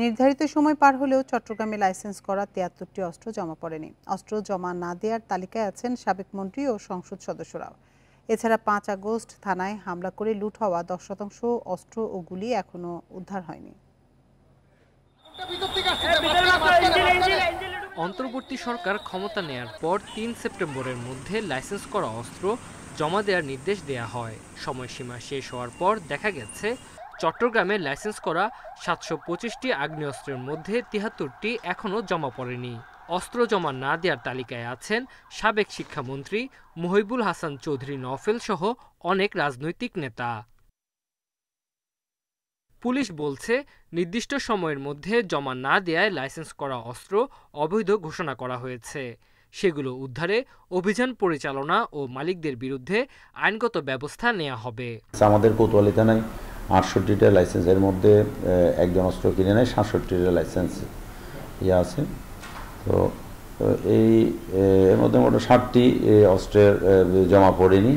নির্ধারিত সময় পার হলেও চট্টগ্রামে লাইসেন্স করা ৭৩টি অস্ত্র জমা পড়েনি। অস্ত্র জমা না দেওয়ার তালিকায় আছেন সাবেক মন্ত্রী ও সংসদ সদস্যরাও। এছাড়া ৫ আগস্ট থানায় হামলা করে লুট হওয়া ১০% অস্ত্র ও গুলি এখনও উদ্ধার হয়নি। অন্তর্বর্তী সরকার ক্ষমতা নেয়ার পর ৩ সেপ্টেম্বরের মধ্যে লাইসেন্স করা অস্ত্র জমা দেওয়ার নির্দেশ দেয়া হয়। সময়সীমা শেষ হওয়ার পর দেখা গেছে চট্টগ্রামে লাইসেন্স করা ৭২৫টি আগ্নেয়াস্ত্রের মধ্যে ৭৩টি এখনও জমা পড়েনি। অস্ত্র জমা না দেওয়ার তালিকায় আছেন সাবেক শিক্ষামন্ত্রী মহিবুল হাসান চৌধুরী নওফেল সহ অনেক রাজনৈতিক নেতা। পুলিশ বলছে নির্দিষ্ট সময়ের মধ্যে জমা না দেয়ায় লাইসেন্স করা অস্ত্র অবৈধ ঘোষণা করা হয়েছে। সেগুলো উদ্ধারে অভিযান পরিচালনা ও মালিকদের বিরুদ্ধে আইনগত ব্যবস্থা নেওয়া হবে। আমাদের কোতোয়ালি থানায় ৬৮টা লাইসেন্সের মধ্যে একজন অস্ত্র কিনে নেয়, ৬৭টা লাইসেন্স আছে। তো এর মধ্যে মোট ৬০টি অস্ত্রের জমা পড়েনি।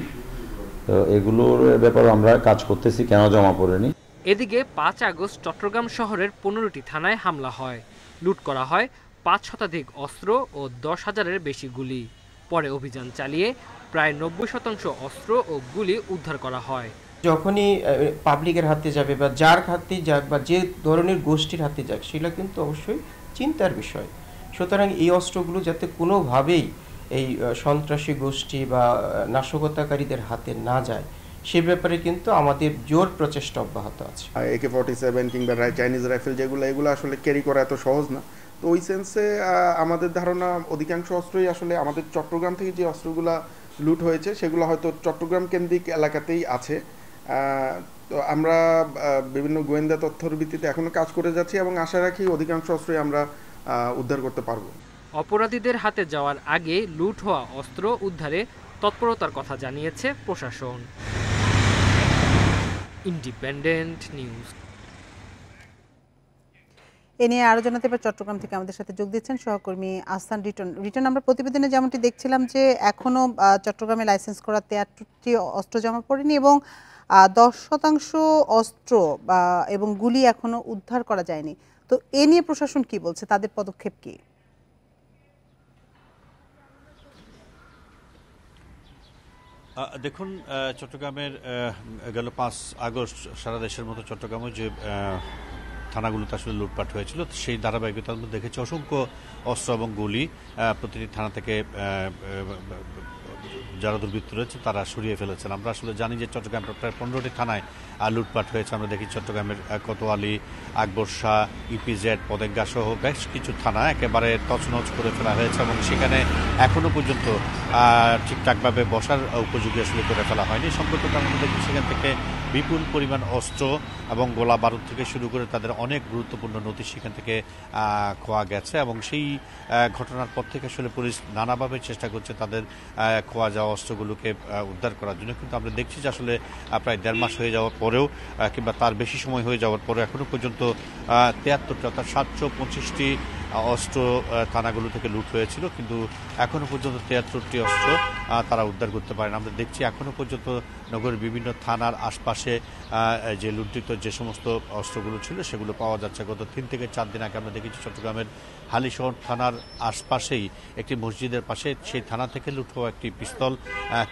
তো এগুলোর ব্যাপারে আমরা কাজ করতেছি, কেন জমা পড়েনি। এদিকে ৫ আগস্ট চট্টগ্রাম শহরের ১৫টি থানায় হামলা হয়, লুট করা হয় ৫ শতাধিক অস্ত্র ও ১০,০০০-এর বেশি গুলি। পরে অভিযান চালিয়ে প্রায় ৯০% অস্ত্র ও গুলি উদ্ধার করা হয়। যখনই পাবলিকের হাতে যাবে বা যার হাতে যাক বা যে ধরনের গোষ্ঠীর হাতে যাক, সেটা কিন্তু অবশ্যই চিন্তার বিষয়। সুতরাং এই অস্ত্রগুলো যাতে কোনোভাবেই এই সন্ত্রাসী গোষ্ঠী বা নাশকতাকারীদের হাতে না যায়, সে ব্যাপারে কিন্তু আমাদের জোর প্রচেষ্টা অব্যাহত আছে। AK-47 কিংবা চাইনিজ রাইফেল এগুলো আসলে ক্যারি করা এত সহজ না। তো ওই সেন্সে আমাদের ধারণা অধিকাংশ অস্ত্রই আসলে আমাদের চট্টগ্রাম থেকে যে অস্ত্রগুলো লুট হয়েছে সেগুলো হয়তো চট্টগ্রাম কেন্দ্রিক এলাকাতেই আছে। তো আমরা বিভিন্ন গোয়েন্দা তথ্যের ভিত্তিতে এখনো কাজ করে যাচ্ছি এবং আশা রাখি অধিকাংশ অস্ত্রই আমরা উদ্ধার করতে পারবো। অপরাধীদের হাতে যাওয়ার আগে লুট হওয়া অস্ত্র উদ্ধারে তৎপরতার কথা জানিয়েছে প্রশাসন। Independent news. এ নিয়ে আরো জানাতে এবার চট্টগ্রাম থেকে আমাদের সাথে যোগ দিচ্ছেন সহকর্মী আহসান রিটন। আমরা প্রতিবেদনে যেমনটি দেখছিলাম যে এখনো চট্টগ্রামে লাইসেন্স করা ৭৩টি অস্ত্র জমা পড়েনি এবং ১০% অস্ত্র এবং গুলি এখনো উদ্ধার করা যায়নি। তো এ নিয়ে প্রশাসন কি বলছে, তাদের পদক্ষেপ কি? দেখুন, চট্টগ্রামের গেল ৫ আগস্ট সারা দেশের মতো চট্টগ্রামে যে থানাগুলোতে আসলে লুটপাট হয়েছিল, সেই ধারাবাহিকতার মধ্যে দেখেছি অসংখ্য অস্ত্র এবং গুলি প্রতিটি থানা থেকে যারা দুর্বৃত্ত রয়েছে তারা সরিয়ে ফেলেছেন। আমরা আসলে জানি যে চট্টগ্রামের প্রায় ১৫টি থানায় লুটপাট হয়েছে। আমরা দেখি চট্টগ্রামের কোতোয়ালি, আকবর শাহ, ইপিজেড, পদেঙ্গা সহ বেশ কিছু থানা একেবারে তছনছ করে ফেলা হয়েছে এবং সেখানে এখনো পর্যন্ত ঠিকঠাকভাবে বসার উপযোগী আসলে করে ফেলা হয়নি। সম্পর্ক কারণে দেখি সেখান থেকে বিপুল পরিমাণ অস্ত্র এবং গোলা বারুদ থেকে শুরু করে তাদের অনেক গুরুত্বপূর্ণ নথি সেখান থেকে খোয়া গেছে এবং সেই ঘটনার পর থেকে আসলে পুলিশ নানাভাবে চেষ্টা করছে তাদের খোয়া যাওয়া অস্ত্রগুলোকে উদ্ধার করার জন্য। কিন্তু আমরা দেখছি যে আসলে প্রায় ১.৫ মাস হয়ে যাওয়ার পরেও কিংবা তার বেশি সময় হয়ে যাওয়ার পরেও এখনো পর্যন্ত ৭৩টি অর্থাৎ ৭২৫টি অস্ত্র থানাগুলো থেকে লুট হয়েছিল, কিন্তু এখনো পর্যন্ত ৭৩টি অস্ত্র তারা উদ্ধার করতে পারেন। আমরা দেখছি এখনো পর্যন্ত নগরের বিভিন্ন থানার আশপাশে যে লুণ্ঠিত যে সমস্ত অস্ত্রগুলো ছিল সেগুলো পাওয়া যাচ্ছে। গত ৩ থেকে ৪ দিন আগে আমরা দেখেছি চট্টগ্রামের হালিশহর থানার আশপাশেই একটি মসজিদের পাশে সেই থানা থেকে লুট হওয়া একটি পিস্তল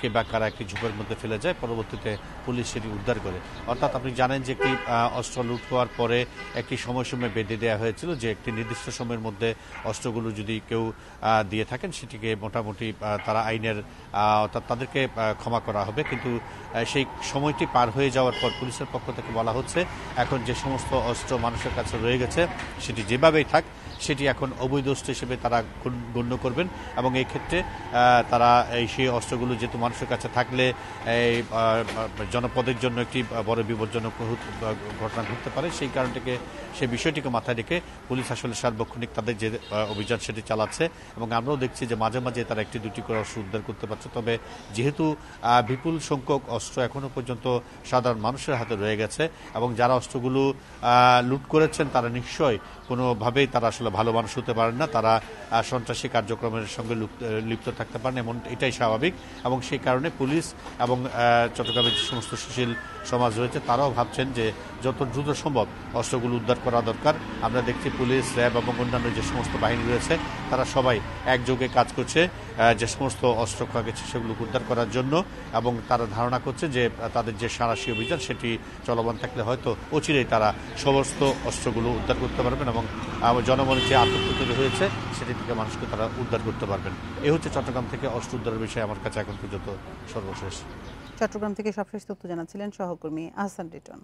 কে বা কারা একটি ঝোপের মধ্যে ফেলে যায়, পরবর্তীতে পুলিশ সেটি উদ্ধার করে। অর্থাৎ আপনি জানেন যে একটি অস্ত্র লুট হওয়ার পরে একটি সময়সীমা বেঁধে দেওয়া হয়েছিল যে একটি নির্দিষ্ট সময়ের মধ্যে অস্ত্রগুলো যদি কেউ দিয়ে থাকেন সেটিকে মোটামুটি তারা আইনের অর্থাৎ তাদেরকে ক্ষমা করা হবে। কিন্তু সেই সময়টি পার হয়ে যাওয়ার পর পুলিশের পক্ষ থেকে বলা হচ্ছে এখন যে সমস্ত অস্ত্র মানুষের কাছে রয়ে গেছে সেটি যেভাবেই থাক সেটি এখন অবৈধ অস্ত্র হিসেবে তারা গণ্য করবেন এবং এই ক্ষেত্রে তারা সেই অস্ত্রগুলো যেহেতু মানুষের কাছে থাকলে এই জনপদের জন্য একটি বড় বিপজ্জনক ঘটনা ঘটতে পারে, সেই কারণটিকে সেই বিষয়টিকে মাথায় রেখে পুলিশ আসলে সার্বক্ষণিক তাদের যে অভিযান সেটি চালাচ্ছে এবং আমরাও দেখছি যে মাঝে মাঝে তারা একটি দুটি করে অস্ত্র উদ্ধার করতে পারছে। তবে যেহেতু বিপুল সংখ্যক অস্ত্র এখনো পর্যন্ত সাধারণ মানুষের হাতে রয়ে গেছে এবং যারা অস্ত্রগুলো লুট করেছেন তারা নিশ্চয়ই কোনোভাবেই তারা আসলে ভালো মানুষ হতে পারেন না, তারা সন্ত্রাসী কার্যক্রমের সঙ্গে লিপ্ত থাকতে পারেন, এমন এটাই স্বাভাবিক। এবং সেই কারণে পুলিশ এবং চট্টগ্রামের যে সমস্ত সুশীল সমাজ রয়েছে তারাও ভাবছেন যে যত দ্রুত সম্ভব অস্ত্রগুলো উদ্ধার করা দরকার। আমরা দেখছি পুলিশ, র্যাব এবং অন্যান্য যে সমস্ত বাহিনী রয়েছে তারা সবাই একযোগে কাজ করছে যে সমস্ত অস্ত্র খোয়া গেছে সেগুলো উদ্ধার করার জন্য, এবং তারা ধারণা করছে যে তাদের যে সাঁড়াশি অভিযান সেটি চলমান থাকলে হয়তো অচিরেই তারা সমস্ত অস্ত্রগুলো উদ্ধার করতে পারবেন এবং জনমনে যে আতঙ্ক তৈরি হয়েছে সেটি থেকে মানুষকে তারা উদ্ধার করতে পারবেন। এ হচ্ছে চট্টগ্রাম থেকে অস্ত্র উদ্ধারের বিষয়ে আমার কাছে এখন পর্যন্ত সর্বশেষ। চট্টগ্রাম থেকে সবশেষ তথ্য জানাচ্ছিলেন সহকর্মী আহসান রিটন।